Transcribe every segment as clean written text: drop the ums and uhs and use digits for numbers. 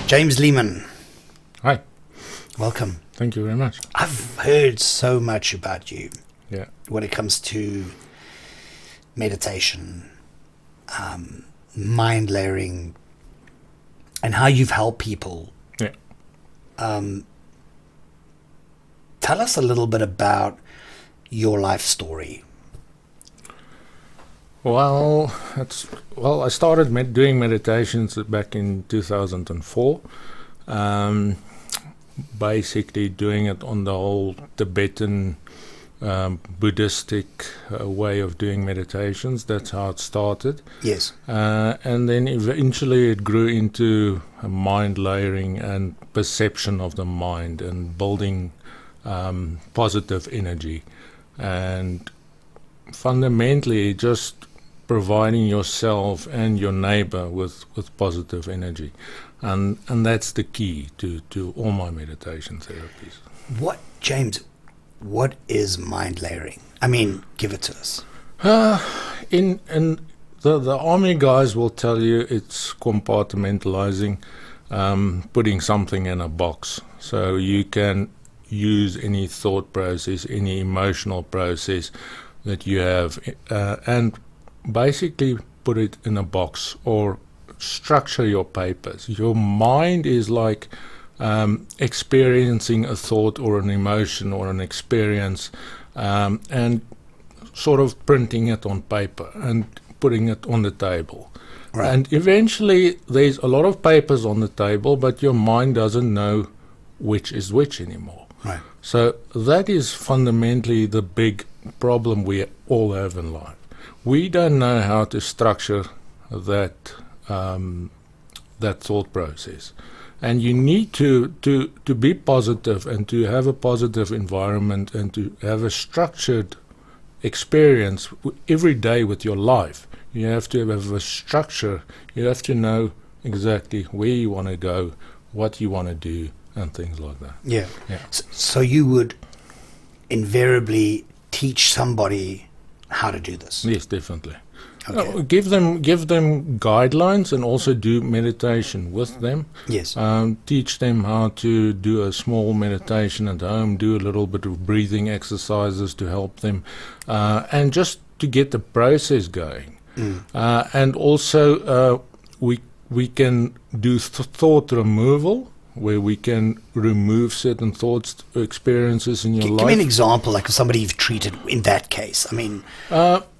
James Lehmann, Hi, welcome. thank you very much. I've heard so much about you Yeah, when it comes to meditation, mind layering, and how you've helped people. yeah. Tell us a little bit about your life story. Well, I started doing meditations back in 2004. Basically, doing it on the whole Tibetan Buddhistic way of doing meditations. That's how it started. Yes. And then eventually it grew into a mind layering and perception of the mind and building positive energy. And fundamentally just providing yourself and your neighbor with positive energy. And that's the key to all my meditation therapies. James, what is mind layering? I mean, give it to us. In the army guys will tell you it's compartmentalizing, putting something in a box. So you can use any thought process, any emotional process that you have, and basically put it in a box or structure your papers. Your mind is like experiencing a thought or an emotion or an experience, and sort of printing it on paper and putting it on the table. Right. And eventually there's a lot of papers on the table, but your mind doesn't know which is which anymore. Right. So that is fundamentally the big problem we all have in life. We don't know how to structure that thought process. And you need to be positive and to have a positive environment and to have a structured experience every day with your life. You have to have a structure. You have to know exactly where you want to go, what you want to do, and things like that. Yeah. Yeah. So you would invariably teach somebody how to do this? Yes, definitely. Okay. Give them guidelines and also do meditation with them. Yes. Teach them how to do a small meditation at home, do a little bit of breathing exercises to help them, and just to get the process going. And also we can do thought removal, where we can remove certain thoughts, experiences in your life. Give me an example, like of somebody you've treated in that case. I mean,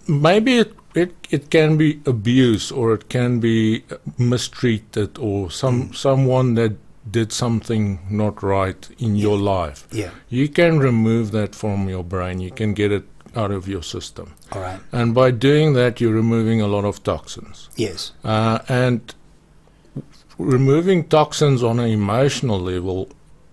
maybe it can be abuse, or it can be mistreated, or someone that did something not right in your life. Yeah. You can remove that from your brain. You can get it out of your system. All right. And by doing that, you're removing a lot of toxins. Yes. And removing toxins on an emotional level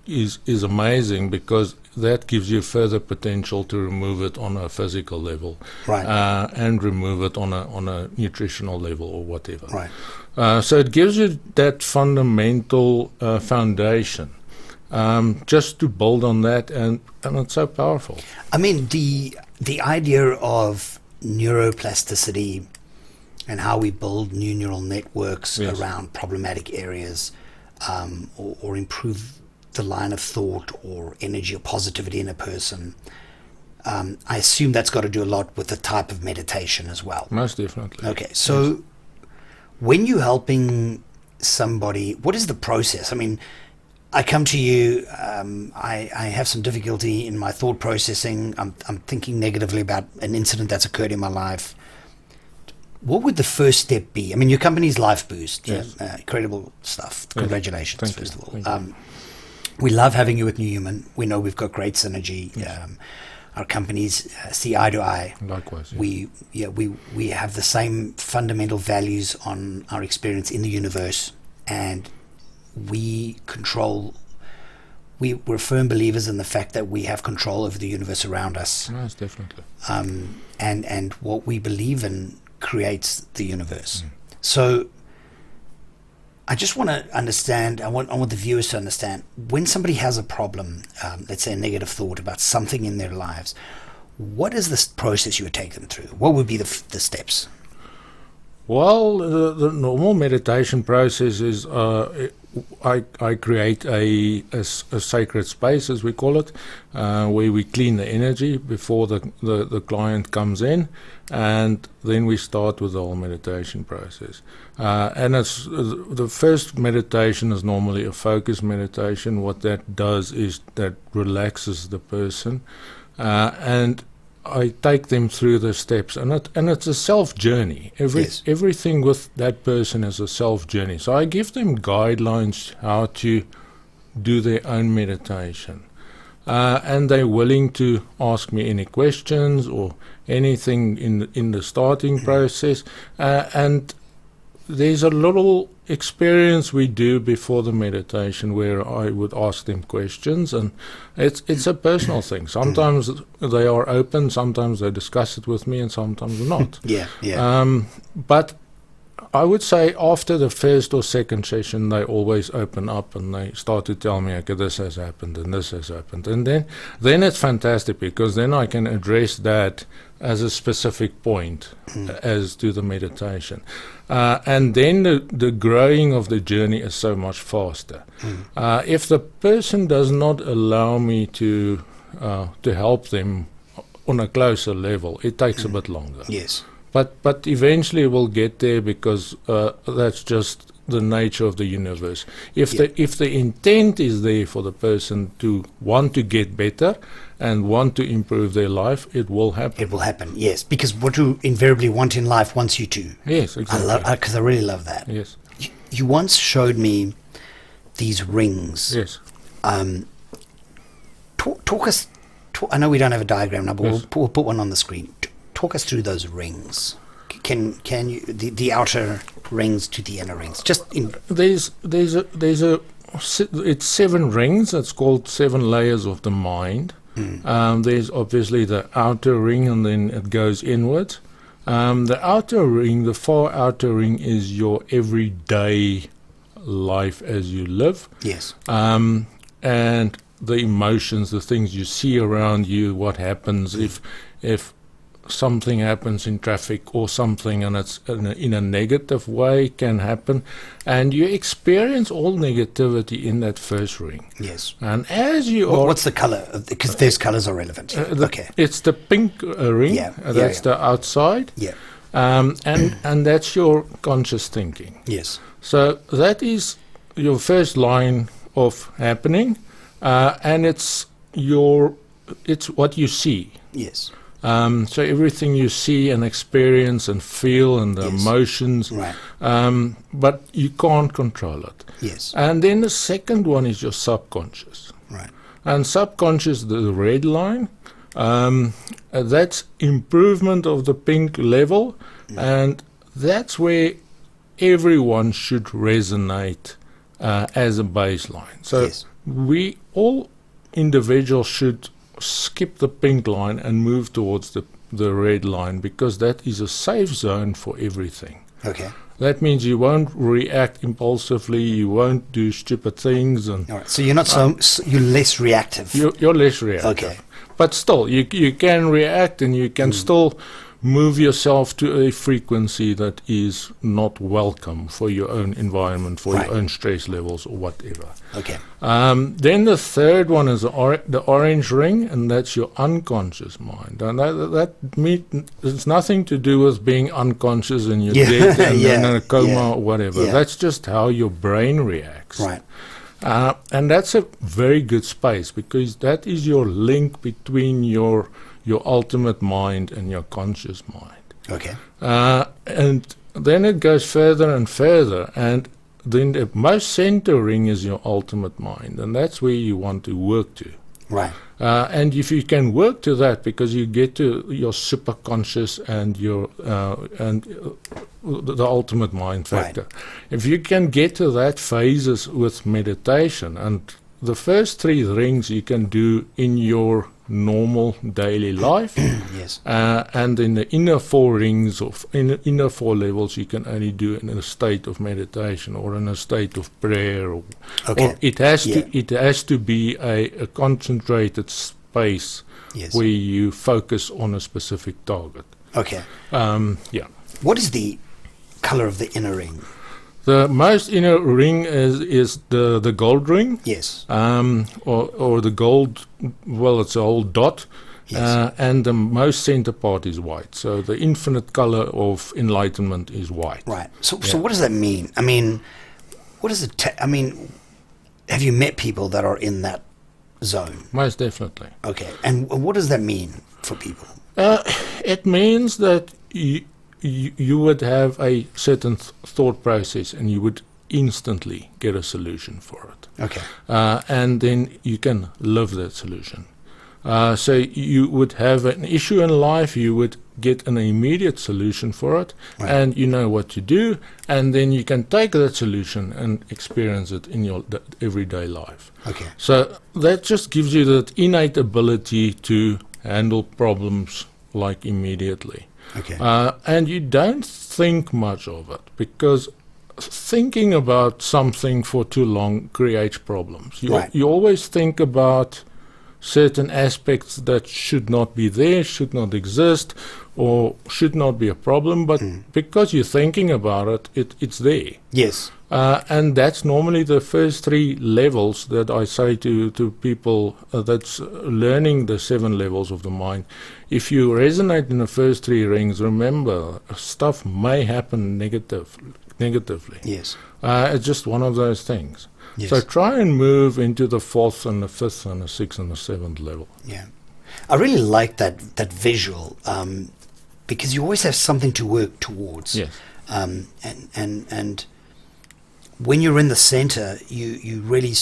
is amazing, because that gives you further potential to remove it on a physical level, Right. And remove it on a nutritional level or whatever. Right. So it gives you that fundamental foundation, just to build on that, and it's so powerful. I mean, the idea of neuroplasticity and how we build new neural networks Yes. around problematic areas, or improve the line of thought or energy or positivity in a person. I assume that's got to do a lot with the type of meditation as well. Most definitely. Okay, so when you're helping somebody, what is the process? I mean, I come to you, I have some difficulty in my thought processing. I'm thinking negatively about an incident that's occurred in my life. What would the first step be? I mean, your company's Life Boost. Yes. Incredible stuff. Congratulations, Thank first you. of all. Thank you. We love having you with NuHuman. We know we've got great synergy. Yes. Our companies see eye to eye. Likewise. Yeah. We have the same fundamental values on our experience in the universe, and we're firm believers in the fact that we have control over the universe around us. Most definitely. And what we believe in creates the universe. So I just want to understand, I want the viewers to understand, when somebody has a problem, let's say a negative thought about something in their lives, what is this process you would take them through? What would be the steps? Well, the normal meditation process is I create a sacred space, as we call it, where we clean the energy before the client comes in, and then we start with the whole meditation process. And it's the first meditation is normally a focus meditation. What that does is that relaxes the person, and I take them through the steps, and it's a self journey. Everything with that person is a self journey. So I give them guidelines how to do their own meditation, and they're willing to ask me any questions or anything in the starting process. And there's a little experience we do before the meditation where I would ask them questions, and it's a personal thing. Sometimes they are open, sometimes they discuss it with me, and sometimes not. But I would say after the first or second session, they always open up and they start to tell me, okay, this has happened and this has happened. And then it's fantastic, because then I can address that as a specific point as to the meditation. And then the growing of the journey is so much faster. If the person does not allow me to help them on a closer level, it takes a bit longer. Yes. But eventually we'll get there, because that's just the nature of the universe. If the intent is there for the person to want to get better and want to improve their life, it will happen. It will happen, yes. Because what you invariably want in life wants you to. Yes, exactly. Because I really love that. Yes. You once showed me these rings. Yes. Talk us. I know we don't have a diagram now, but we'll put one on the screen. Talk us through those rings. Can you the outer rings to the inner rings? Just in it's 7 rings. It's called 7 layers of the mind. There's obviously the outer ring, and then it goes inwards. The outer ring, the far outer ring, is your everyday life as you live. Yes. And the emotions, the things you see around you, what happens if something happens in traffic or something, and it's in a negative way, can happen, and you experience all negativity in that first ring. Yes. And as you what's the color? Because those colors are relevant. Okay. It's the pink ring. That's the outside. Yeah. And that's your conscious thinking. Yes. So that is your first line of happening, and it's what you see. Yes. So everything you see and experience and feel, and the emotions, right. But you can't control it. Yes. And then the second one is your subconscious. Right. And subconscious, the red line, that's improvement of the pink level, and that's where everyone should resonate as a baseline. So we all individuals should skip the pink line and move towards the red line, because that is a safe zone for everything. Okay. That means you won't react impulsively, you won't do stupid things, and all right. So you're not you're less reactive. You're less reactive. Okay. But still, you can react, and you can still move yourself to a frequency that is not welcome for your own environment, for your own stress levels or whatever. Okay. Then the third one is the orange ring, and that's your unconscious mind. And it's nothing to do with being unconscious and you're dead and in a coma or whatever. Yeah. That's just how your brain reacts. Right. And that's a very good space, because that is your link between your ultimate mind and your conscious mind. Okay. And then it goes further and further, and then the most center ring is your ultimate mind, and that's where you want to work to. Right. And if you can work to that, because you get to your superconscious and your the ultimate mind factor. Right. If you can get to that phases with meditation, and the first 3 rings you can do in your normal daily life. Yes. And in the inner 4 rings inner 4 levels, you can only do in a state of meditation or in a state of prayer. Or it has to be a concentrated space where you focus on a specific target. Okay. Yeah. What is the color of the inner ring? The most inner ring is the gold ring, Yes. or the gold. Well, it's a whole dot, Yes. and the most center part is white. So the infinite color of enlightenment is white. Right. So what does that mean? I mean, what does it? I mean, have you met people that are in that zone? Most definitely. Okay. And what does that mean for people? It means that you would have a certain thought process, and you would instantly get a solution for it. Okay. And then you can live that solution. So you would have an issue in life, you would get an immediate solution for it, Right. and you know what to do, and then you can take that solution and experience it in your everyday life. Okay. So that just gives you that innate ability to handle problems like immediately. Okay. And you don't think much of it, because thinking about something for too long creates problems. Right. You always think about certain aspects that should not be there, should not exist, or should not be a problem, but because you're thinking about it, it's there. Yes. And that's normally the first 3 levels that I say to people that's learning the 7 levels of the mind. If you resonate in the first 3 rings, remember, stuff may happen negatively. Yes. It's just one of those things. Yes. So try and move into the 4th and the 5th and the 6th and the 7th level. Yeah. I really like that visual, because you always have something to work towards. Yes. And when you're in the center, you really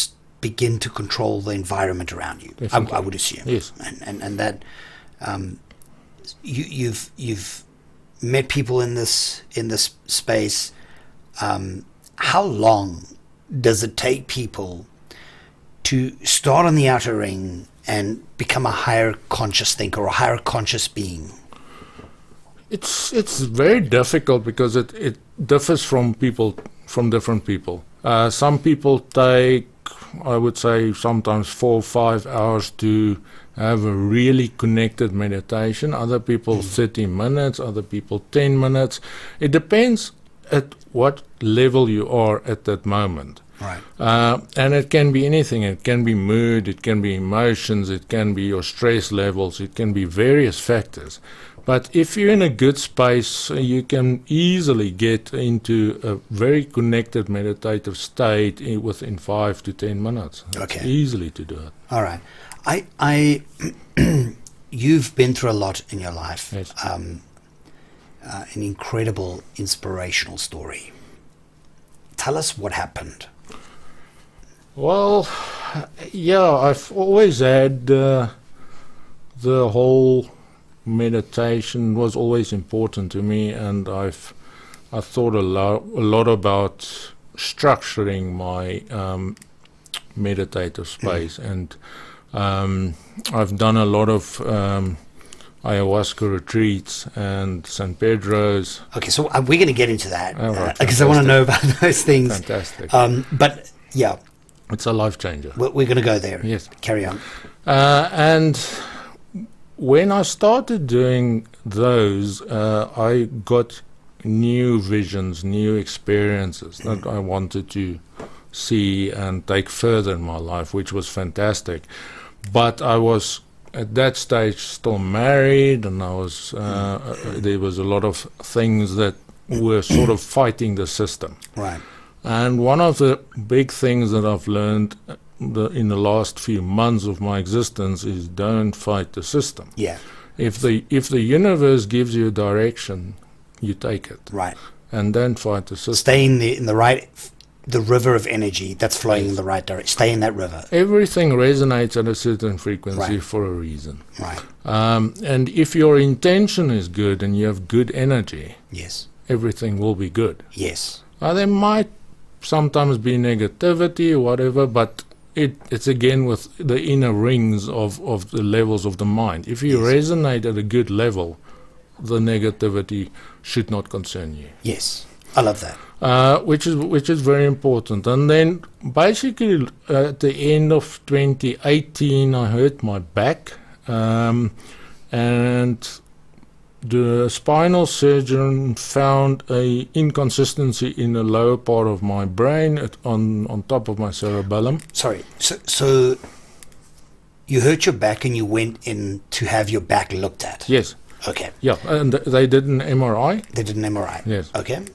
begin to control the environment around you. I would assume. Yes. And that you've met people in this space. How long does it take people to start on the outer ring and become a higher conscious thinker or a higher conscious being? It's very difficult because it differs from different people. Some people take, I would say, sometimes 4 or 5 hours to have a really connected meditation. Other people 30 minutes, other people 10 minutes. It depends at what level you are at that moment. Right. And it can be anything. It can be mood, it can be emotions, it can be your stress levels, it can be various factors. But if you're in a good space, you can easily get into a very connected meditative state within 5 to 10 minutes. Okay. It's easily to do it. All right. I you've been through a lot in your life. Yes. An incredible inspirational story. Tell us what happened. Well, yeah, I've always had the whole meditation was always important to me, and I thought a lot about structuring my meditative space, and I've done a lot of ayahuasca retreats and San Pedro's. Okay, so we're going to get into that Right, because I want to know about those things. Fantastic. But yeah, It's a life changer. we're going to go there. Yes. Carry on. And when I started doing those, I got new visions, new experiences that I wanted to see and take further in my life, which was fantastic. But I was at that stage still married, and I was there was a lot of things that were sort of fighting the system. Right. And one of the big things that I've learned in the last few months of my existence is don't fight the system. Yeah. If the universe gives you a direction, you take it. Right. And don't fight the system. Stay in the right, the river of energy that's flowing in the right direction. Stay in that river. Everything resonates at a certain frequency Right. for a reason. Right. And if your intention is good and you have good energy, Yes. everything will be good. Yes. There might sometimes be negativity or whatever, but it's again with the inner rings of the levels of the mind. If you Yes. resonate at a good level, the negativity should not concern you. Yes. I love that. Which is very important. And then basically at the end of 2018, I hurt my back, and the spinal surgeon found a inconsistency in the lower part of my brain on top of my cerebellum. Sorry. So you hurt your back and you went in to have your back looked at. Yes. Okay. Yeah, and they did an MRI. They did an MRI. Yes. Okay.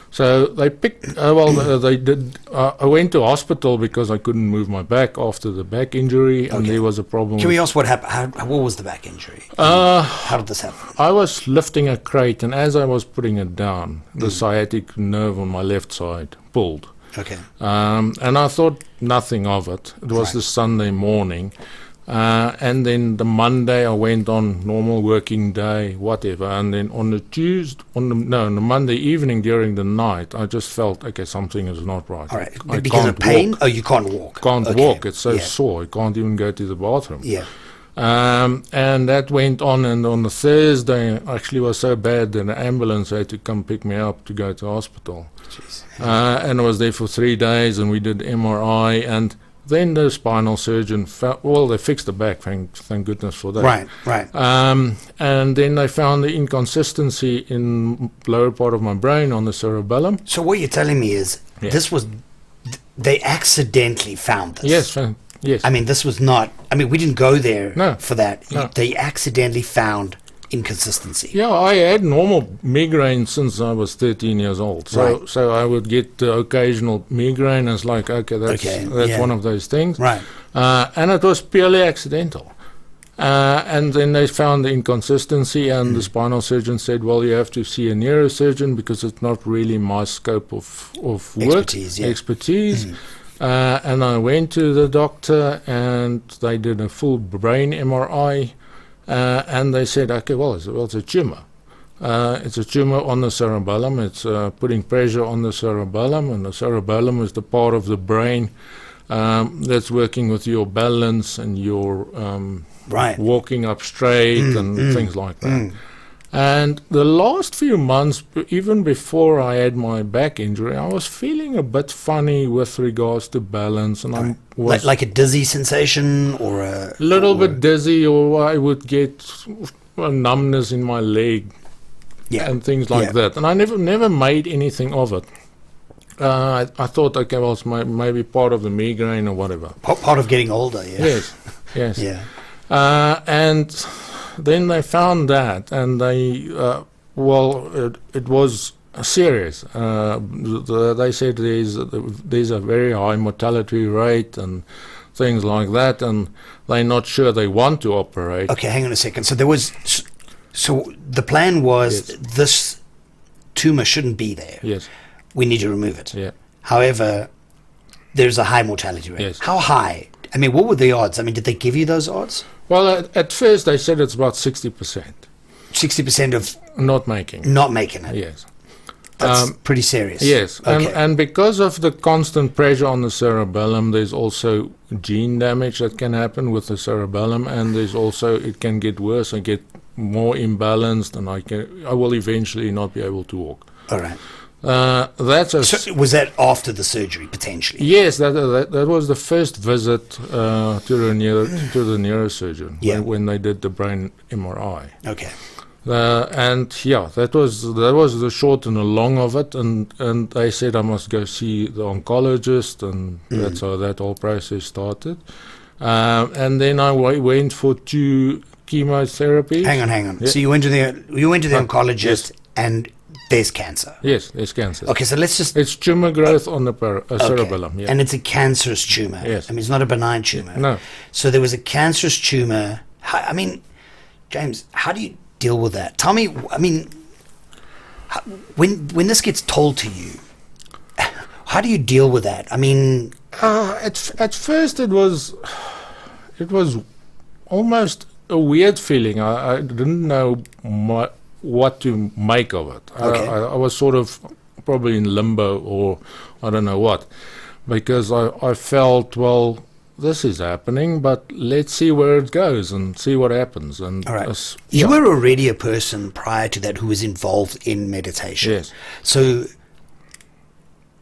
So they picked. They did. I went to hospital because I couldn't move my back after the back injury, and there was a problem. Can we ask what happened? What was the back injury? How did this happen? I was lifting a crate, and as I was putting it down, the sciatic nerve on my left side pulled. Okay. And I thought nothing of it. It was the Sunday morning. And then the Monday I went on normal working day, whatever. And then on the Monday evening during the night, I just felt, okay, something is not right. All right. I Because of pain? walk. Oh, you can't walk. Can't walk. It's so sore. I can't even go to the bathroom. Yeah. And that went on, and on the Thursday, actually was so bad that an ambulance had to come pick me up to go to hospital. Jeez. And I was there for 3 days, and we did MRI, and then the spinal surgeon they fixed the back, thank goodness for that. Right. And then they found the inconsistency in lower part of my brain on the cerebellum. So what you're telling me is they accidentally found this. Yes. I mean, this was not, we didn't go there for that. No. They accidentally found inconsistency. Yeah, I had normal migraine since I was 13 years old. So I would get the occasional migraine. It's like, okay, that's one of those things. Right. And it was purely accidental. And then they found the inconsistency, and the spinal surgeon said, well, you have to see a neurosurgeon because it's not really my scope of work. Expertise. And I went to the doctor, and they did a full brain MRI. And they said, okay, well, it's a tumor. It's a tumor on the cerebellum. It's putting pressure on the cerebellum, and the cerebellum is the part of the brain that's working with your balance and your walking up straight and things like that. And the last few months, even before I had my back injury, I was feeling a bit funny with regards to balance, and I was like a dizzy sensation, or a little bit dizzy, or I would get a numbness in my leg, and things like that. And I never made anything of it. I thought, okay, well, it's maybe part of the migraine or whatever. Part of getting older, Yes. Yeah. And then they found that, and they, it was serious. They said there's a very high mortality rate and things like that, and they're not sure they want to operate. Okay, hang on a second. So the plan was this tumor shouldn't be there. Yes. We need to remove it. Yeah. However, there's a high mortality rate. Yes. How high? What were the odds? Did they give you those odds? Well, at first they said it's about 60%. 60% of not making it. Yes. That's pretty serious. Yes. Okay. And because of the constant pressure on the cerebellum, there's also gene damage that can happen with the cerebellum, and there's also, it can get worse and get more imbalanced, and I will eventually not be able to walk. All right. So was that after the surgery, potentially? Yes, that was the first visit to the neurosurgeon when they did the brain MRI. Okay. That was the short and the long of it, and they said I must go see the oncologist, and that's how that whole process started. And then I went for 2 chemotherapies. Hang on. Yeah. So you went to the oncologist, and there's cancer. Yes, there's cancer. Okay, so let's just... It's tumor growth on the cerebellum. Yeah. And it's a cancerous tumor. Yes. It's not a benign tumor. No. So there was a cancerous tumor. James, how do you deal with that? Tell me, when this gets told to you, how do you deal with that? At first it was almost a weird feeling. I didn't know what to make of it. Okay. I was sort of probably in limbo, or I don't know what, because I felt, well, this is happening, but let's see where it goes and see what happens. And all right. You were already a person prior to that who was involved in meditation. Yes. So,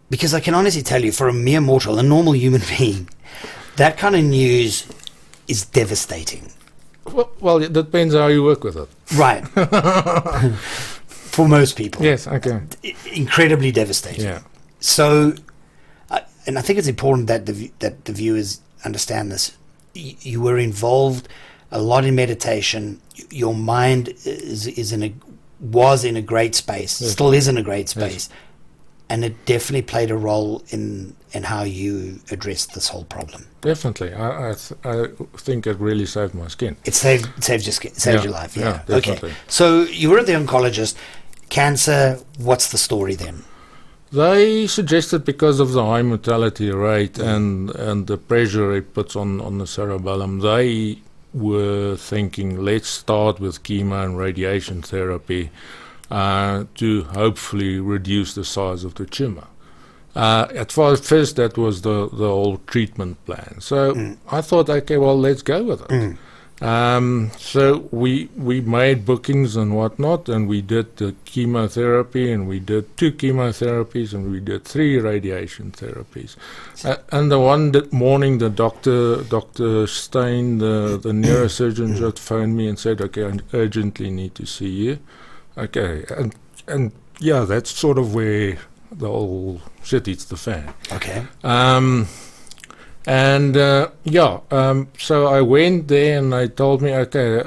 because I can honestly tell you, for a mere mortal, a normal human being, that kind of news is devastating. Well, it depends how you work with it. Right. For most people. Yes, okay. Incredibly devastating. Yeah. So, and I think it's important that the viewers understand this. You were involved a lot in meditation. Your mind was in a great space, Yes. still is in a great space. Yes. And it definitely played a role in how you addressed this whole problem. Definitely. I think it really saved my skin. It saved your life. Yeah. Definitely. Okay. So you were the oncologist. Cancer. What's the story then? They suggested because of the high mortality rate and the pressure it puts on the cerebellum, they were thinking, let's start with chemo and radiation therapy to hopefully reduce the size of the tumor. At first, that was the whole treatment plan. So I thought, okay, well, let's go with it. So we made bookings and whatnot, and we did the chemotherapy, and we did 2 chemotherapies, and we did 3 radiation therapies. And the one morning, the Dr. Stein, the neurosurgeon, just phoned me and said, okay, I urgently need to see you. Okay, and yeah, that's sort of where the whole shit hits the fan. Okay. So I went there and they told me, okay,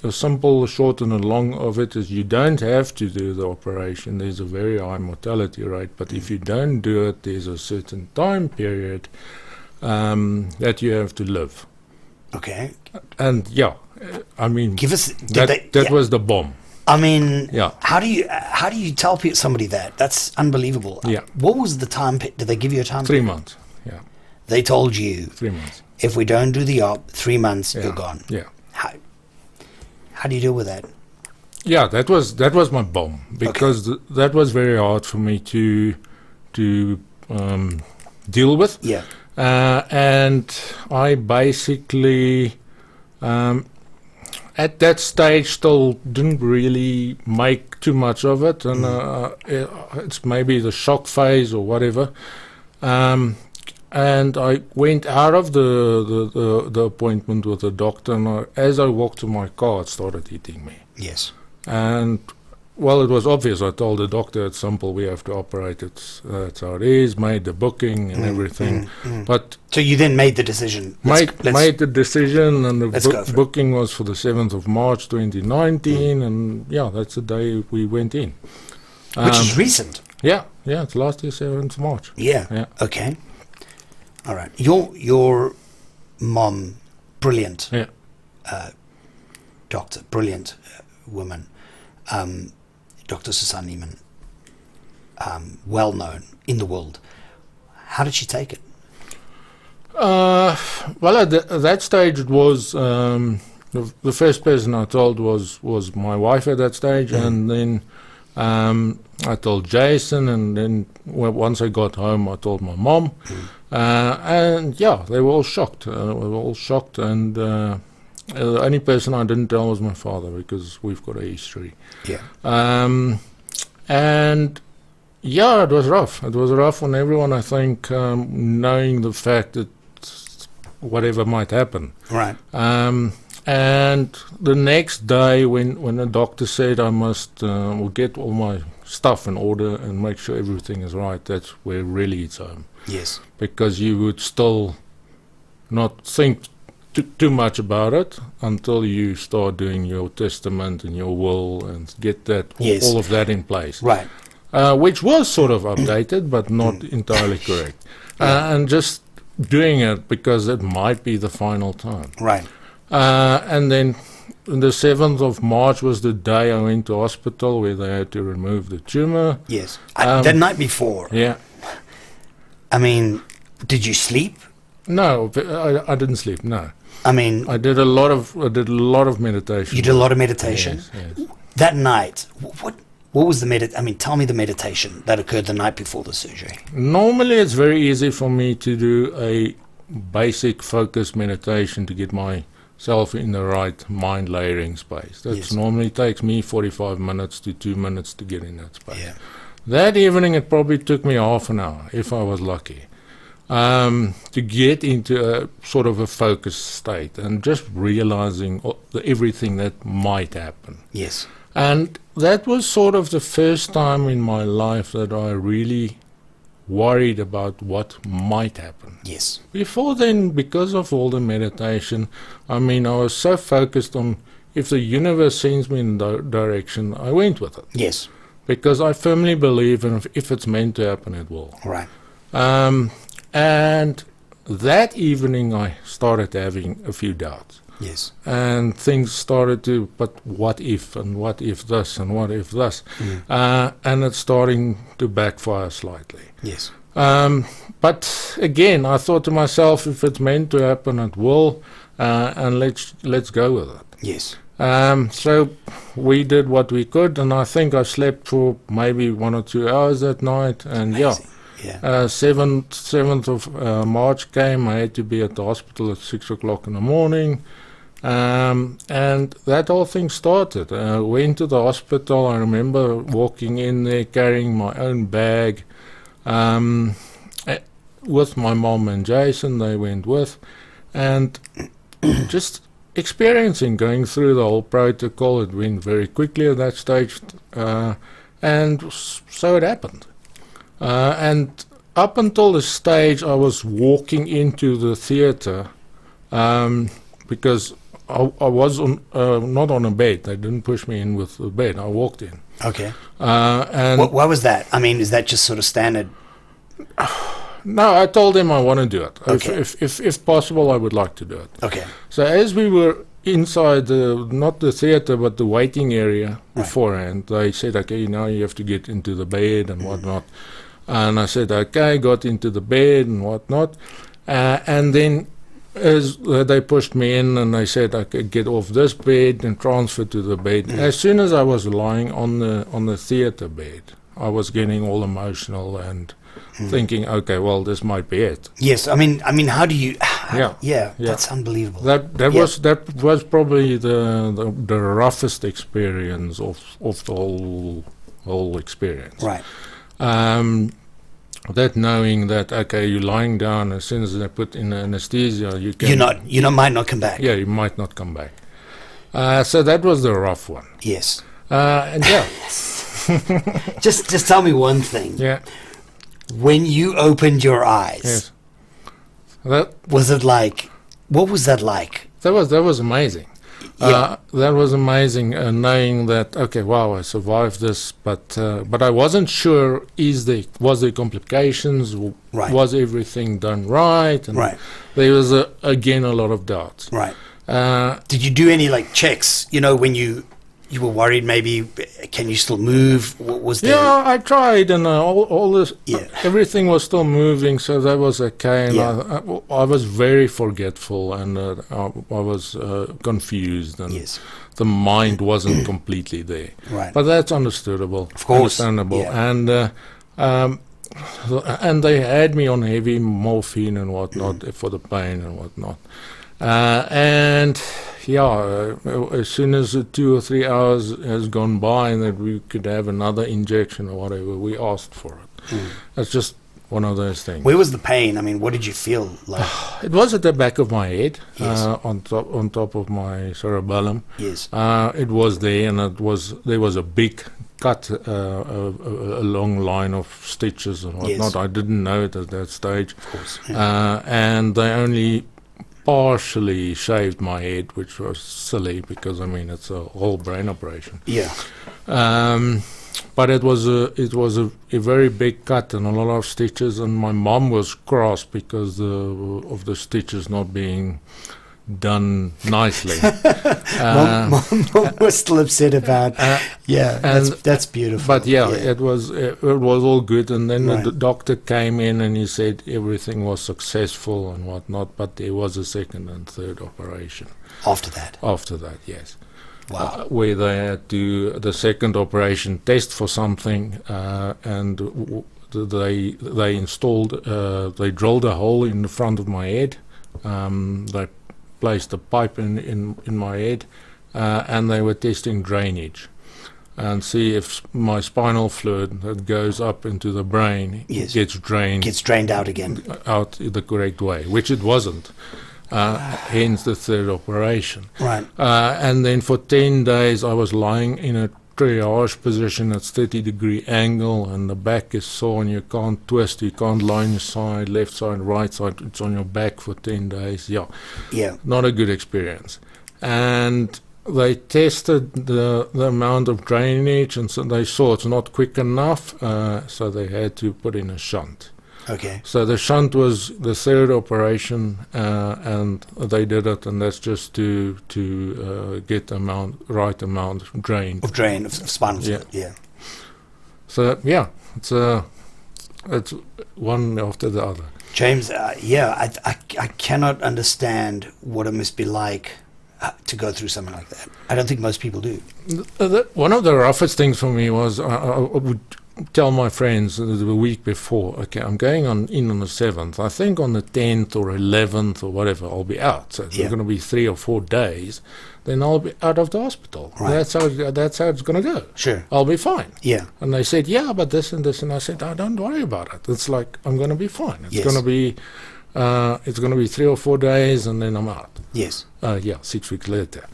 a simple, short and a long of it is you don't have to do the operation. There's a very high mortality rate, but if you don't do it, there's a certain time period that you have to live. Okay. And yeah, I mean, that was the bomb. I mean, yeah. How do you tell somebody that? That's unbelievable. Yeah. What was the time? Did they give you a time? 3 months. Yeah. They told you 3 months. If we don't do the op, 3 months, you're gone. Yeah. How do you deal with that? Yeah, that was my bomb because that was very hard for me to deal with. Yeah. And I basically at that stage still didn't really make too much of it, and it's maybe the shock phase or whatever. And I went out of the appointment with the doctor, and as I walked to my car, it started hitting me. Yes. And well, it was obvious. I told the doctor, it's simple, we have to operate it. That's how it is, made the booking and everything. But so you then made the decision. Made the decision, and the booking was for the 7th of March 2019, and yeah, that's the day we went in. Which is recent. Yeah, it's last year, 7th of March. Yeah. Okay. All right. Your mom, brilliant doctor, brilliant woman, Dr. Susan Lehmann, well known in the world. How did she take it? Well, at that stage, it was the first person I told was my wife at that stage, and then I told Jason, and then once I got home, I told my mom, and yeah, they were all shocked. And the only person I didn't tell was my father, because we've got a history. Yeah. And yeah, it was rough. It was rough on everyone, I think, knowing the fact that whatever might happen. Right. And the next day, when the doctor said I must get all my stuff in order and make sure everything is right, that's where really it's home. Yes. Because you would still not think too much about it until you start doing your testament and your will and get that all of that in place. Right. Which was sort of updated, but not entirely correct. And just doing it because it might be the final time. Right. And then the 7th of March was the day I went to hospital where they had to remove the tumor. Yes. The night before. Yeah. I mean, did you sleep? No, I didn't sleep. No. I mean, I did a lot of meditation. You did a lot of meditation. Yes. That night, what was the I mean, tell me the meditation that occurred the night before the surgery. Normally, it's very easy for me to do a basic focus meditation to get myself in the right mind layering space. That normally takes me 45 minutes to 2 minutes to get in that space. Yeah. That evening, it probably took me half an hour, if I was lucky. to get into a sort of a focused state and just realizing everything that might happen. Yes. And that was sort of the first time in my life that I really worried about what might happen. Yes. Before then, because of all the meditation, I was so focused on if the universe sends me in the direction, I went with it. Yes. Because I firmly believe if it's meant to happen, it will. Right. And that evening I started having a few doubts. Yes. And things started to, but what if, and what if this, and what if this? And it's starting to backfire slightly. Yes. But again, I thought to myself, if it's meant to happen, it will, and let's go with it. Yes. So we did what we could, and I think I slept for maybe 1 or 2 hours that night, and Amazing. Yeah. 7th of March came. I had to be at the hospital at 6 o'clock in the morning. And that whole thing started. Went to the hospital. I remember walking in there carrying my own bag with my mom and Jason. They went with, and just experiencing going through the whole protocol. It went very quickly at that stage, and so it happened. And up until the stage I was walking into the theater, because I was not on a bed. They didn't push me in with the bed. I walked in. Okay. And why was that? Is that just sort of standard? No, I told them I want to do it. Okay. If possible, I would like to do it. Okay. So as we were inside not the theater but the waiting area beforehand, they said, okay, now you have to get into the bed and whatnot. And I said, okay, got into the bed and whatnot. And then as they pushed me in and they said I could get off this bed and transfer to the bed. As soon as I was lying on the theater bed, I was getting all emotional and thinking, okay, well, this might be it. Yes. How do you... Yeah. That's unbelievable. That was probably the roughest experience of the whole experience. Right. That knowing that, okay, you're lying down, as soon as they put in anesthesia, you might not come back. Yeah, you might not come back. So that was the rough one. Yes. And yeah. just tell me one thing. Yeah. When you opened your eyes, yes. Was it like? What was that like? That was amazing. Yeah. That was amazing, knowing that, okay, wow, I survived this, but I wasn't sure, was there complications, was everything done right? And there was, again, a lot of doubts. Right. Did you do any, checks, when you were worried maybe, can you still move? What was there? Yeah, I tried, and all this, everything was still moving, so that was okay. And I was very forgetful, and I was confused, and the mind wasn't completely there. Right. But that's understandable. Of course. Understandable. Yeah. And they had me on heavy morphine and whatnot for the pain and whatnot. And as soon as 2 or 3 hours has gone by and that we could have another injection or whatever, we asked for it. That's just one of those things. Where was the pain? What did you feel like? It was at the back of my head, yes. on top of my cerebellum. Yes. It was there, and there was a big cut, a long line of stitches and whatnot. Yes. I didn't know it at that stage. Of course. Yeah. And they only partially shaved my head, which was silly because it's a whole brain operation. Yeah. But it was a very big cut and a lot of stitches, and my mom was cross because of the stitches not being done nicely. Mom was still upset about. That's beautiful. But it was all good, and then the doctor came in and he said everything was successful and whatnot, but there was a second and third operation. After that, yes. Wow. Where they had to the second operation test for something, and they installed they drilled a hole in the front of my head. They placed a pipe in my head, and they were testing drainage. and see if my spinal fluid that goes up into the brain Yes. gets drained out again. out the correct way, which it wasn't. Hence the third operation. Right. And then for 10 days I was lying in a triage position at 30-degree angle, and the back is sore and you can't twist, you can't lie on your side, left side, right side, it's on your back for 10 days. Yeah, not a good experience. And they tested the amount of drainage, and so they saw it's not quick enough, so they had to put in a shunt. Okay. So the shunt was the third operation, and they did it, and that's just to get the right amount drained. Of spinal fluid. Yeah. So yeah, it's one after the other. James, I cannot understand what it must be like to go through something like that. I don't think most people do. One of the roughest things for me was I would tell my friends the week before, okay, I'm going on the 7th. I think on the 10th or 11th or whatever, I'll be out. So it's going to be 3 or 4 days. Then I'll be out of the hospital. Right. That's how it's going to go. Sure. I'll be fine. Yeah. And they said, yeah, but this and this. And I said, don't worry about it. It's like, I'm going to be fine. It's Yes. going to be 3 or 4 days, and then I'm out. Yes. 6 weeks later.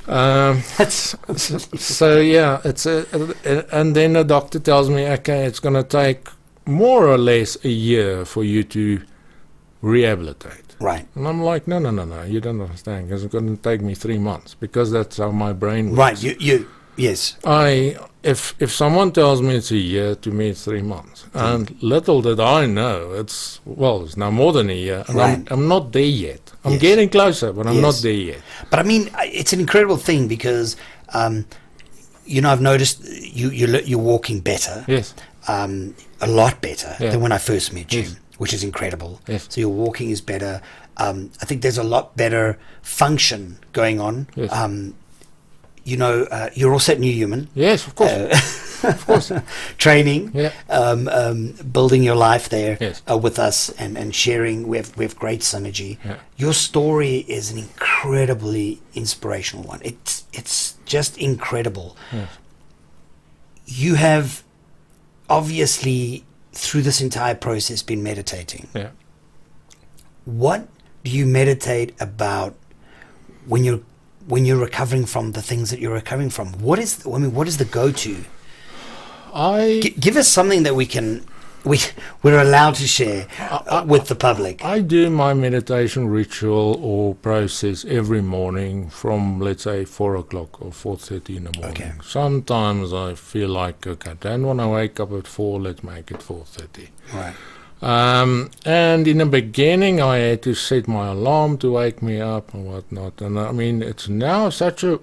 So yeah, and then the doctor tells me, okay, it's going to take more or less a year for you to rehabilitate. Right. And I'm like, no, you don't understand, because it's going to take me 3 months, because that's how my brain works. Right. Yes. If someone tells me it's a year, to me it's 3 months. And little did I know, it's now more than a year, and Right. I'm not there yet. I'm Yes. getting closer, but I'm Yes. not there yet. But I mean, it's an incredible thing because, I've noticed you're walking better. Yes. A lot better Yeah. than when I first met you, Yes. which is incredible. Yes. So your walking is better. I think there's a lot better function going on. Yes. You're also at NuHuman. Yes, of course. Of course. Training, Yeah. building your life there Yes. with us and sharing. We have great synergy. Yeah. Your story is an incredibly inspirational one. It's just incredible. Yes. You have obviously through this entire process been meditating. Yeah. What do you meditate about when you're recovering from the things that you're recovering from? What is the go-to? Give us something that we're allowed to share with the public. I do my meditation ritual or process every morning from, let's say, 4 o'clock or 4:30 in the morning. Okay. Sometimes I feel like, okay, I don't want to wake up at 4, let's make it 4:30. Right. And in the beginning, I had to set my alarm to wake me up and whatnot. And I mean, it's now such a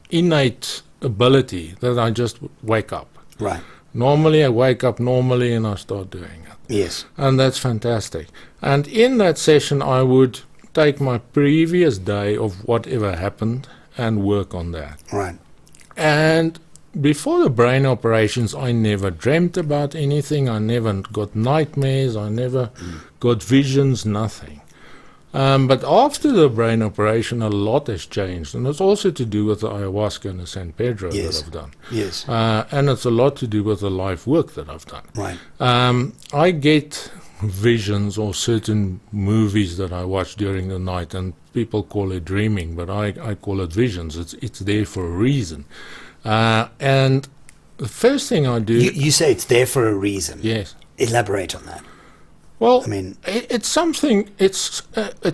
innate ability that I just wake up. Right. Normally, I wake up normally and I start doing it. Yes. And that's fantastic. And in that session, I would take my previous day of whatever happened and work on that. Right. And before the brain operations, I never dreamt about anything. I never got nightmares. I never got visions, nothing. But after the brain operation, a lot has changed. And it's also to do with the ayahuasca and the San Pedro Yes. that I've done. Yes. And it's a lot to do with the life work that I've done. Right. I get visions or certain movies that I watch during the night, and people call it dreaming, but I call it visions. It's there for a reason. And the first thing I do... You say it's there for a reason. Yes. Elaborate on that. Well, I mean... it's something... It's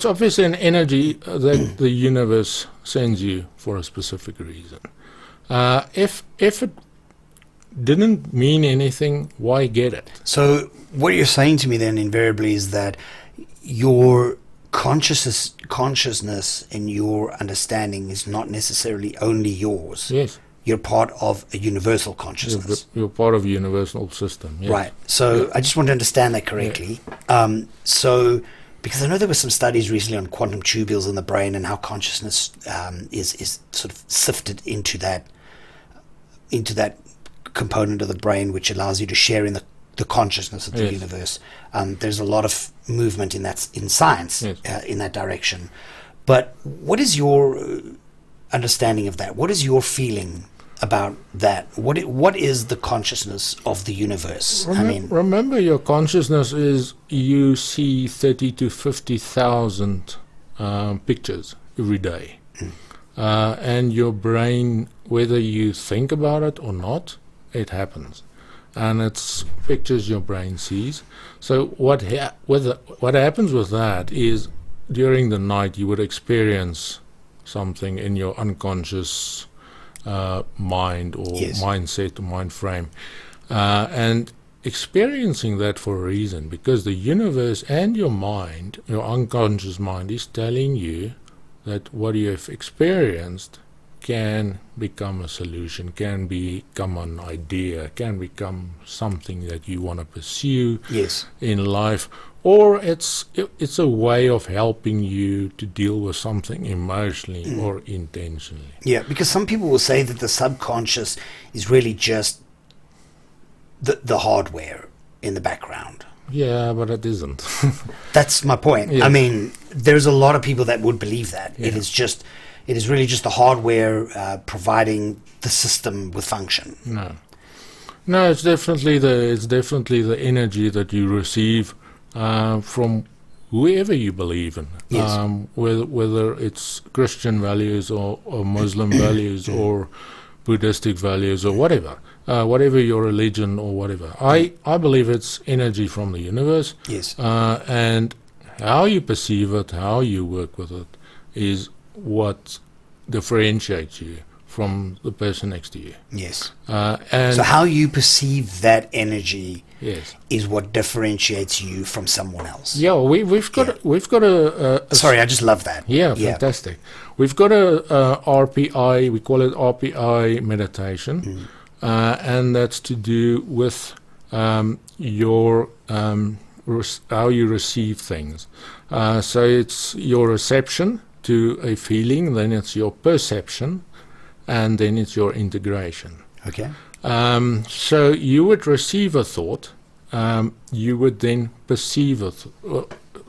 obviously an energy that the universe sends you for a specific reason. If it didn't mean anything, why get it? So what you're saying to me then invariably is that your consciousness and your understanding is not necessarily only yours. Yes. You're part of a universal consciousness. You're part of a universal system. Yes. Right. So I just want to understand that correctly. So because I know there were some studies recently on quantum tubules in the brain and how consciousness is sort of sifted into that component of the brain which allows you to share in the consciousness of the Yes. universe. There's a lot of movement in science Yes. in that direction. But what is your understanding of that? What is your feeling about that. What is the consciousness of the universe? Remember, your consciousness is you see 30 to 50,000 pictures every day. And your brain, whether you think about it or not, it happens. And it's pictures your brain sees. So what happens with that is during the night you would experience something in your unconscious mind or mindset or mind frame. And experiencing that for a reason, because the universe and your mind, your unconscious mind, is telling you that what you have experienced can become a solution, can become an idea, can become something that you want to pursue in life, or it's a way of helping you to deal with something emotionally or intentionally. Yeah, because some people will say that the subconscious is really just the hardware in the background. Yeah, but it isn't. That's my point. Yes. I mean, there's a lot of people that would believe that. Yeah. It is really just the hardware providing the system with function. No, it's definitely the energy that you receive from whoever you believe in. Yes. Whether it's Christian values or Muslim values or Buddhistic values or whatever. Whatever your religion or whatever. I believe it's energy from the universe. Yes. And how you perceive it, how you work with it, is what differentiates you from the person next to you. Yes. And so how you perceive that energy yes. is what differentiates you from someone else. Yeah, we've got a sorry, I just love that. Yeah, fantastic. We've got a RPI, we call it RPI meditation. And that's to do with your how you receive things. So it's your reception to a feeling, then it's your perception, and then it's your integration. Okay. So you would receive a thought, you would then perceive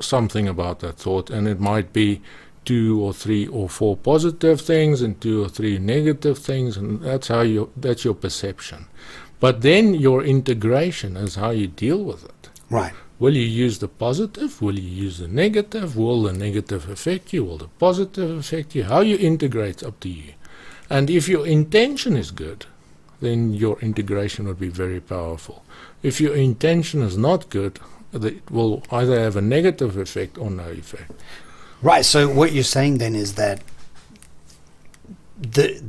something about that thought, and it might be 2 or 3 or 4 positive things and 2 or 3 negative things, and that's your perception. But then your integration is how you deal with it. Right. Will you use the positive? Will you use the negative? Will the negative affect you? Will the positive affect you? How you integrate is up to you. And if your intention is good, then your integration would be very powerful. If your intention is not good, it will either have a negative effect or no effect. Right, so what you're saying then is that the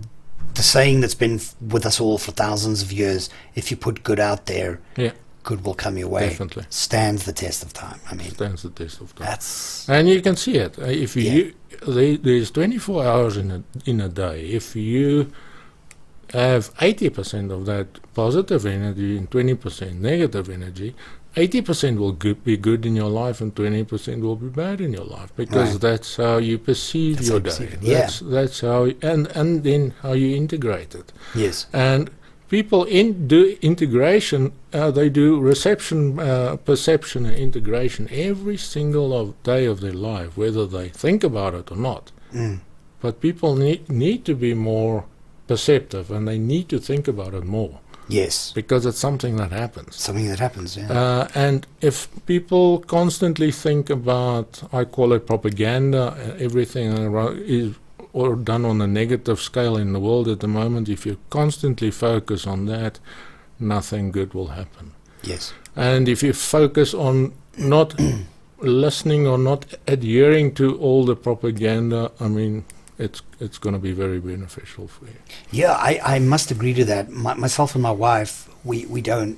saying that's been with us all for thousands of years, if you put good out there, good will come your way. Definitely. Stands the test of time. I mean, stands the test of time. And you can see it. If there's 24 hours in a day. If you have 80% of that positive energy and 20% negative energy, 80% will be good in your life and 20% will be bad in your life, because that's how you perceive your day. That's how, and then how you integrate it. Yes. And people do integration, they do reception, perception and integration every single day of their life, whether they think about it or not. But people need to be more perceptive, and they need to think about it more. Yes. Because it's something that happens. Something that happens, yeah. And if people constantly think about, I call it propaganda, everything is or done on a negative scale in the world at the moment, if you constantly focus on that, nothing good will happen. Yes. And if you focus on not listening or not adhering to all the propaganda, I mean, it's going to be very beneficial for you. Yeah, I must agree to that. Myself and my wife, we don't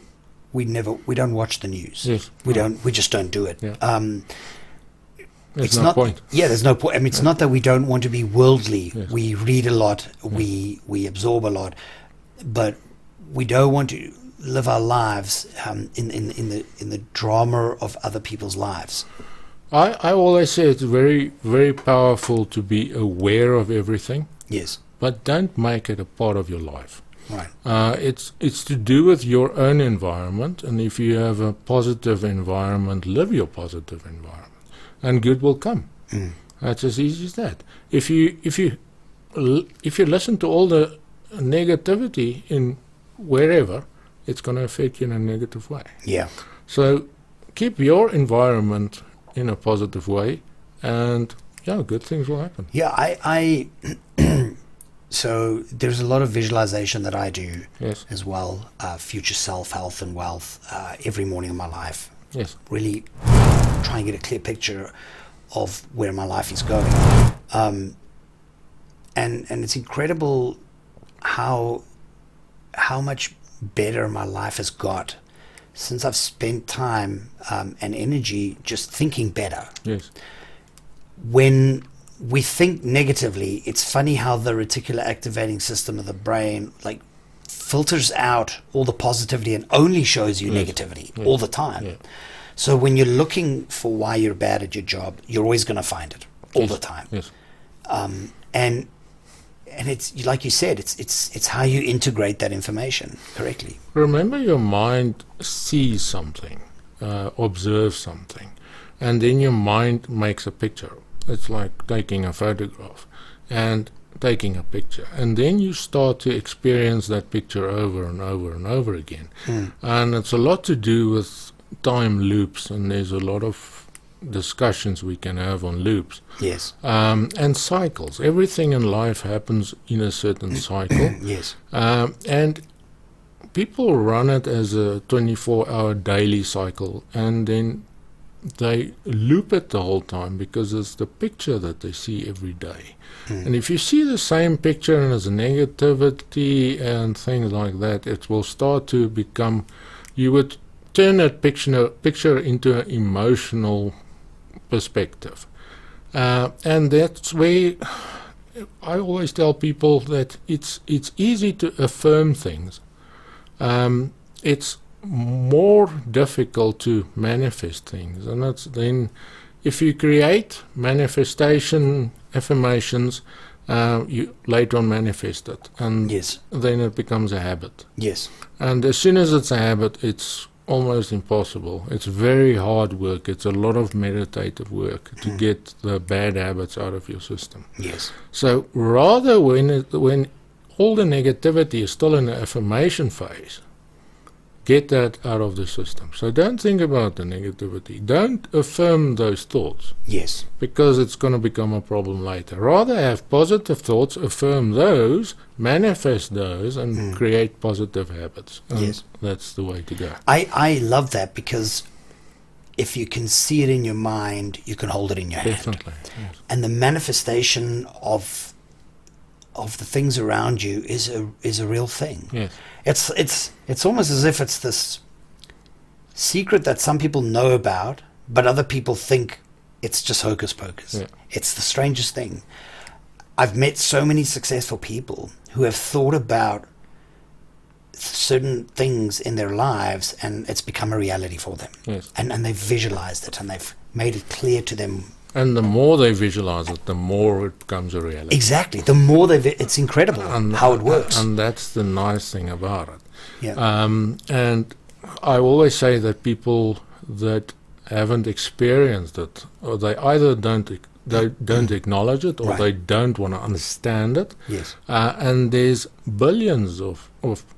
watch the news. Yes. We just don't do it. Yeah. There's no point. Yeah, there's no point. I mean, it's not that we don't want to be worldly. Yes. We read a lot, we absorb a lot, but we don't want to live our lives in the drama of other people's lives. I always say it's very, very powerful to be aware of everything. Yes. But don't make it a part of your life. Right. It's to do with your own environment, and if you have a positive environment, live your positive environment, and good will come. That's as easy as that. If you listen to all the negativity in wherever, it's going to affect you in a negative way. Yeah. So keep your environment in a positive way, and good things will happen. Yeah, I so there's a lot of visualization that I do as well, future self, health and wealth, every morning of my life. Yes. Really try and get a clear picture of where my life is going. And it's incredible how much better my life has got since I've spent time and energy just thinking better. Yes. When we think negatively, it's funny how the reticular activating system of the brain filters out all the positivity and only shows you negativity all the time. Yeah. So when you're looking for why you're bad at your job, you're always going to find it all the time. Yes. And it's like you said, it's how you integrate that information correctly. Remember, your mind sees something, observes something, and then your mind makes a picture. It's like taking a photograph and taking a picture, and then you start to experience that picture over and over and over again. And it's a lot to do with time loops, and there's a lot of discussions we can have on loops. Yes. And cycles. Everything in life happens in a certain cycle. Yes. And people run it as a 24-hour daily cycle, and then they loop it the whole time because it's the picture that they see every day. And if you see the same picture and there's negativity and things like that, it will start to become, you would turn that picture into an emotional perspective. And that's where I always tell people that it's easy to affirm things. It's more difficult to manifest things, and that's then if you create manifestation affirmations, you later on manifest it, and then it becomes a habit. Yes. And as soon as it's a habit, it's almost impossible. It's very hard work. It's a lot of meditative work to get the bad habits out of your system. Yes. So rather when all the negativity is still in the affirmation phase, get that out of the system. So don't think about the negativity. Don't affirm those thoughts. Yes. Because it's going to become a problem later. Rather have positive thoughts, affirm those, manifest those, and create positive habits. And that's the way to go. I love that, because if you can see it in your mind, you can hold it in your hand. Definitely. Yes. And the manifestation of the things around you is a real thing. Yes. It's almost as if it's this secret that some people know about, but other people think it's just hocus pocus. Yeah. It's the strangest thing. I've met so many successful people who have thought about certain things in their lives, and it's become a reality for them. Yes. And they've visualized it, and they've made it clear to them. And the more they visualize it, the more it becomes a reality. Exactly. The more it's incredible how it works. And that's the nice thing about it. Yeah. And I always say that people that haven't experienced it, or they either don't acknowledge it, or they don't want to understand it. Yes. And there's billions of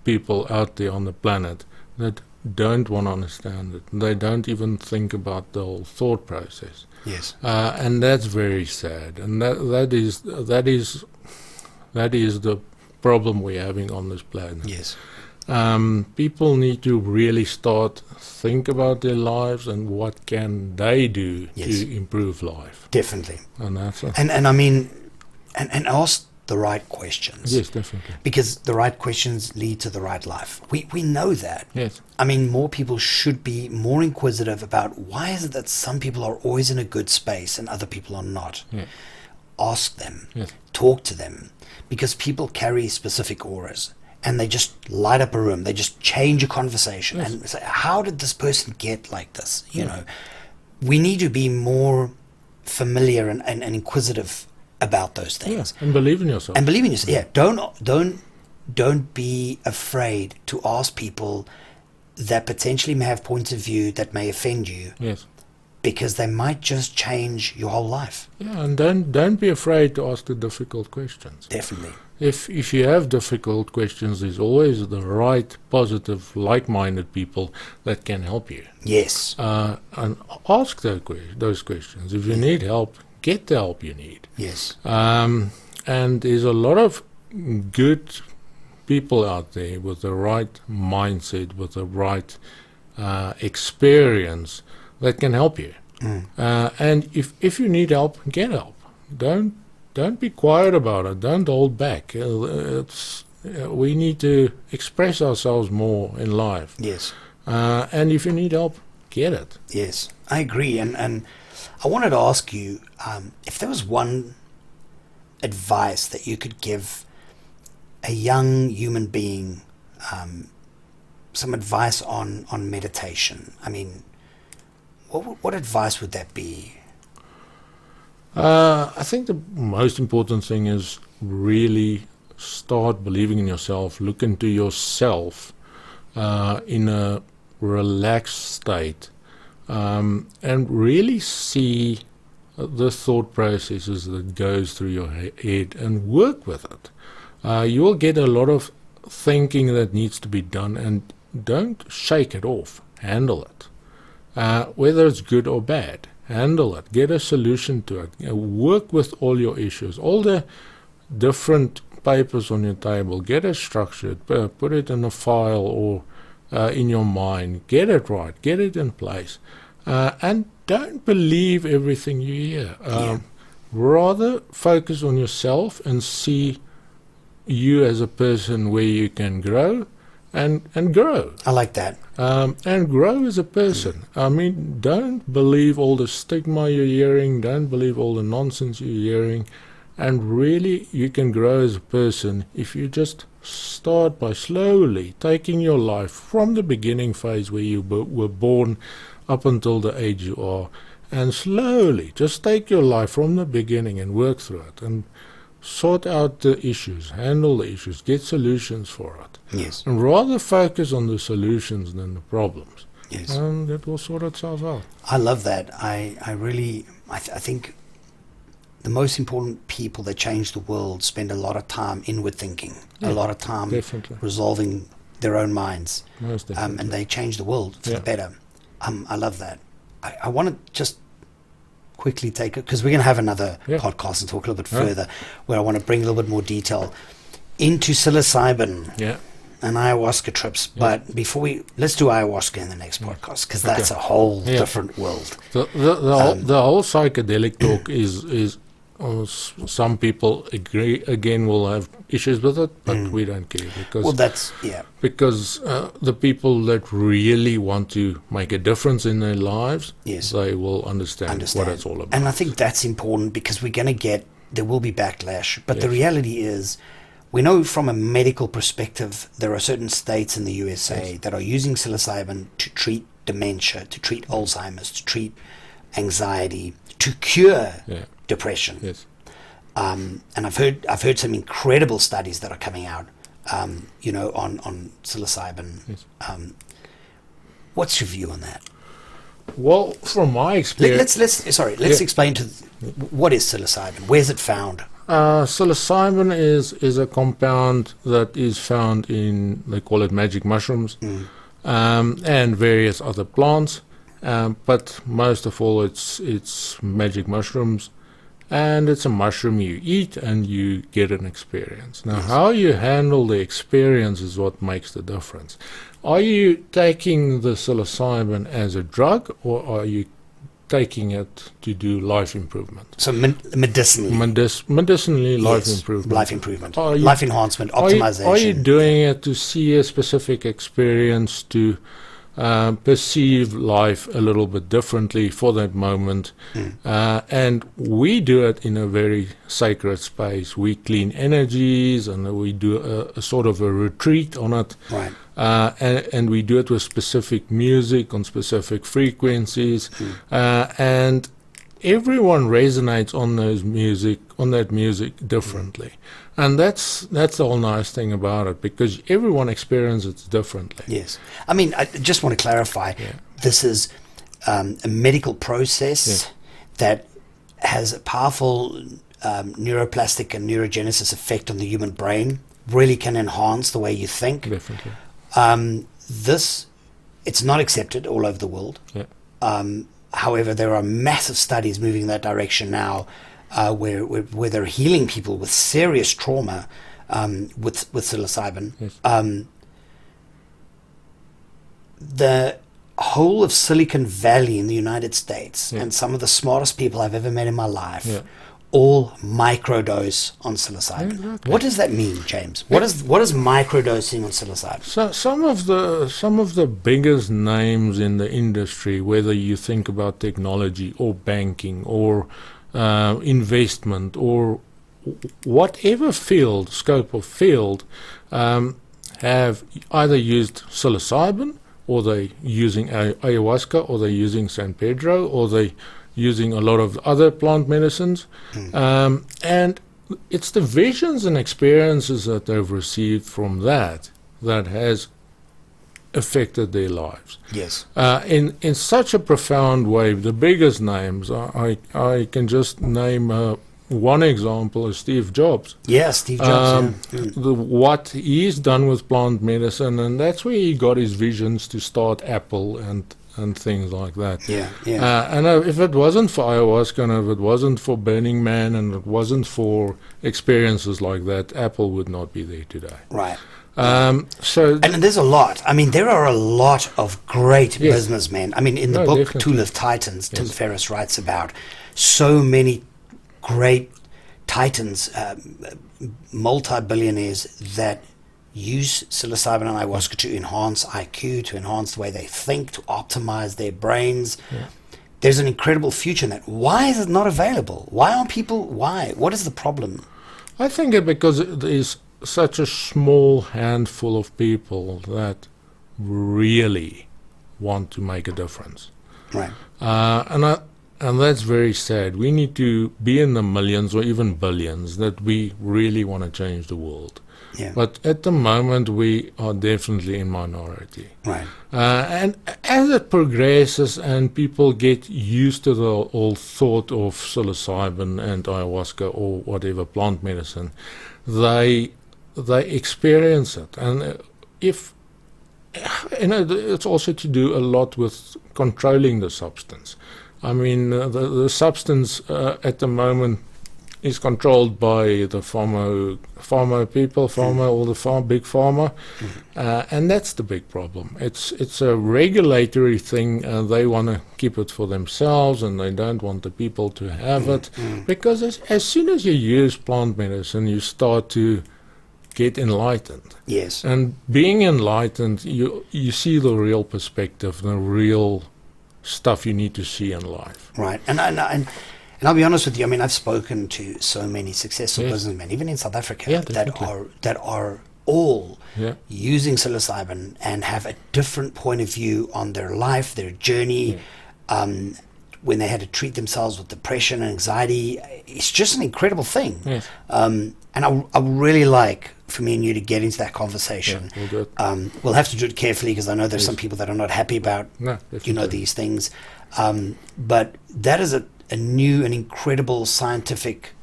people out there on the planet that don't want to understand it. They don't even think about the whole thought process. Yes. And that's very sad. And that is the problem we're having on this planet. Yes. People need to really think about their lives and what can they do to improve life. Definitely. And that's it. And I mean, and ask the right questions. Yes, definitely. Because the right questions lead to the right life. We know that. Yes. I mean, more people should be more inquisitive about why is it that some people are always in a good space and other people are not. Yeah. Ask them. Yes. Talk to them. Because people carry specific auras, and they just light up a room. They just change a conversation. Yes. And say, how did this person get like this? You know, we need to be more familiar and inquisitive about those things. Yeah. And believe in yourself. And believe in yourself. Yeah. Don't be afraid to ask people that potentially may have points of view that may offend you. Yes. Because they might just change your whole life. Yeah, and don't be afraid to ask the difficult questions. Definitely. if you have difficult questions, there's always the right, positive, like-minded people that can help you. Yes. And ask those questions. If you need help, get the help you need. Yes. And there's a lot of good people out there with the right mindset, with the right experience that can help you. And if you need help, get help. Don't be quiet about it. Don't hold back. We need to express ourselves more in life. Yes. And if you need help, get it. Yes, I agree. And I wanted to ask you if there was one advice that you could give a young human being, some advice on meditation. I mean, what advice would that be? I think the most important thing is really start believing in yourself, look into yourself in a relaxed state, and really see the thought processes that goes through your head and work with it. You will get a lot of thinking that needs to be done, and don't shake it off. Handle it. Whether it's good or bad, handle it. Get a solution to it. Work with all your issues, all the different papers on your table. Get it structured. Put it in a file or in your mind. Get it right. Get it in place. And don't believe everything you hear. Rather focus on yourself and see you as a person where you can grow and grow. I like that. And grow as a person. I mean, don't believe all the stigma you're hearing. Don't believe all the nonsense you're hearing. And really, you can grow as a person if you just start by slowly taking your life from the beginning phase where you were born up until the age you are, and slowly just take your life from the beginning and work through it and sort out the issues, handle the issues, get solutions for it. Yes. And rather focus on the solutions than the problems. Yes. And it will sort itself out. I love that. I think the most important people that change the world spend a lot of time inward thinking, a lot of time definitely resolving their own minds. Most definitely. And they change the world for the better. I love that. I want to just quickly take it, because we're going to have another podcast and talk a little bit further, where I want to bring a little bit more detail into psilocybin and ayahuasca trips. But before let's do ayahuasca in the next podcast, because that's a whole different world. The whole psychedelic talk is some people again will have issues with it, but we don't care, because because the people that really want to make a difference in their lives, they will understand what it's all about. And I think that's important, because there will be backlash, but the reality is, we know from a medical perspective there are certain states in the USA that are using psilocybin to treat dementia, to treat Alzheimer's, to treat anxiety, to cure depression. Yes. And I've heard some incredible studies that are coming out, on psilocybin. Yes. What's your view on that? Well, from my experience, let's explain what is psilocybin. Where's it found? Psilocybin is a compound that is found in, they call it magic mushrooms, and various other plants. But most of all, it's magic mushrooms, and it's a mushroom you eat and you get an experience. Now, how you handle the experience is what makes the difference. Are you taking the psilocybin as a drug, or are you taking it to do life improvement? So medicinally. Medicinally, life improvement. Life improvement. Life enhancement, optimization. Are you doing it to see a specific experience, to perceive life a little bit differently for that moment? And we do it in a very sacred space. We clean energies, and we do a sort of a retreat on it. Right. And we do it with specific music on specific frequencies, and everyone resonates on that music differently. And that's the whole nice thing about it, because everyone experiences it differently. Yes. I mean, I just want to clarify, this is a medical process that has a powerful neuroplastic and neurogenesis effect on the human brain, really can enhance the way you think. Definitely. It's not accepted all over the world. Yeah. However, there are massive studies moving in that direction now, where they're healing people with serious trauma with psilocybin. Yes. The whole of Silicon Valley in the United States, Yeah. and some of the smartest people I've ever met in my life, Yeah. all microdose on psilocybin. Exactly. What does that mean, James? What is microdosing on psilocybin? So some of the biggest names in the industry, whether you think about technology or banking or investment or whatever scope of field, have either used psilocybin, or they're using ayahuasca, or they're using San Pedro, or they're using a lot of other plant medicines. And it's the visions and experiences that they've received from that has affected their lives. Yes. In such a profound way. The biggest names, I can just name one example is Steve Jobs. Yeah, Steve Jobs. What he's done with plant medicine, and that's where he got his visions to start Apple and things like that. Yeah. And if it wasn't for ayahuasca, and if it wasn't for Burning Man, and it wasn't for experiences like that, Apple would not be there today. Right. And there's a lot. I mean, there are a lot of great Yes. businessmen. I mean, in the book definitely. Tool of Titans, Tim Yes. Ferriss writes about so many great titans, multi-billionaires that use psilocybin and ayahuasca to enhance IQ, to enhance the way they think, to optimize their brains. Yeah. There's an incredible future in that. Why is it not available? Why aren't people? Why? What is the problem? I think it because there's such a small handful of people that really want to make a difference. Right. And that's very sad. We need to be in the millions or even billions that we really want to change the world. Yeah. But at the moment, we are definitely in minority. Right. And as it progresses and people get used to the whole thought of psilocybin and ayahuasca or whatever plant medicine, they experience it. And if it's also to do a lot with controlling the substance. I mean, the substance at the moment is controlled by the pharma people, all the big pharma, and that's the big problem. It's a regulatory thing, and they want to keep it for themselves, and they don't want the people to have it, because as soon as you use plant medicine, you start to get enlightened. Yes. And being enlightened, you see the real perspective, the real stuff you need to see in life. Right. And I'll be honest with you. I mean, I've spoken to so many successful Yes. businessmen, even in South Africa, Yeah, that definitely. are all Yeah. using psilocybin and have a different point of view on their life, their journey. When they had to treat themselves with depression and anxiety, it's just an incredible thing. Yes. And I really like for me and you to get into that conversation. Yeah, we'll do it. We'll have to do it carefully, because I know there's some people that are not happy about No, definitely. these things. But that is a new and incredible scientific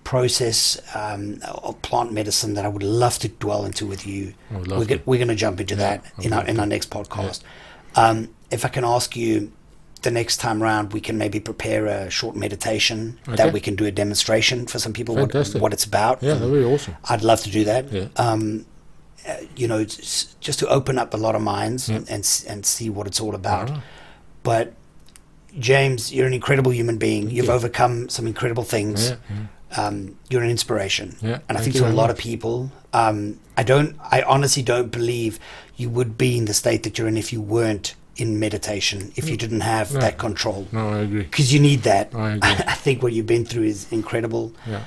process of plant medicine that I would love to dwell into with you. I would love to. We're going to jump into that in our next podcast. If I can ask you, the next time round, we can maybe prepare a short meditation that we can do a demonstration for some people what it's about. Yeah, that'd be awesome. I'd love to do that. Yeah. Just to open up a lot of minds and see what it's all about. Alright. But James, you're an incredible human being. You've you. overcome some incredible things. You're an inspiration. Yeah, And I thank think you to a very lot much. of people, I honestly don't believe you would be in the state that you're in if you weren't in meditation, if you didn't have that control. No, I agree. Because you need that. I agree. I think what you've been through is incredible. Yeah.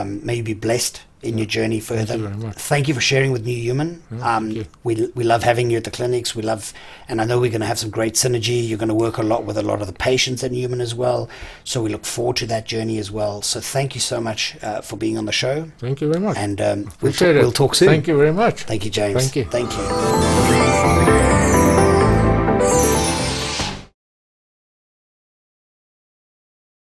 May you be blessed in your journey further. Thank you very much. Thank you for sharing with NuHuman. Thank you. We love having you at the clinics. And I know we're going to have some great synergy. You're going to work a lot with a lot of the patients at NuHuman as well. So we look forward to that journey as well. So thank you so much for being on the show. Thank you very much. And Appreciate it. we'll talk soon. Thank you very much. Thank you, James. Thank you. Thank you.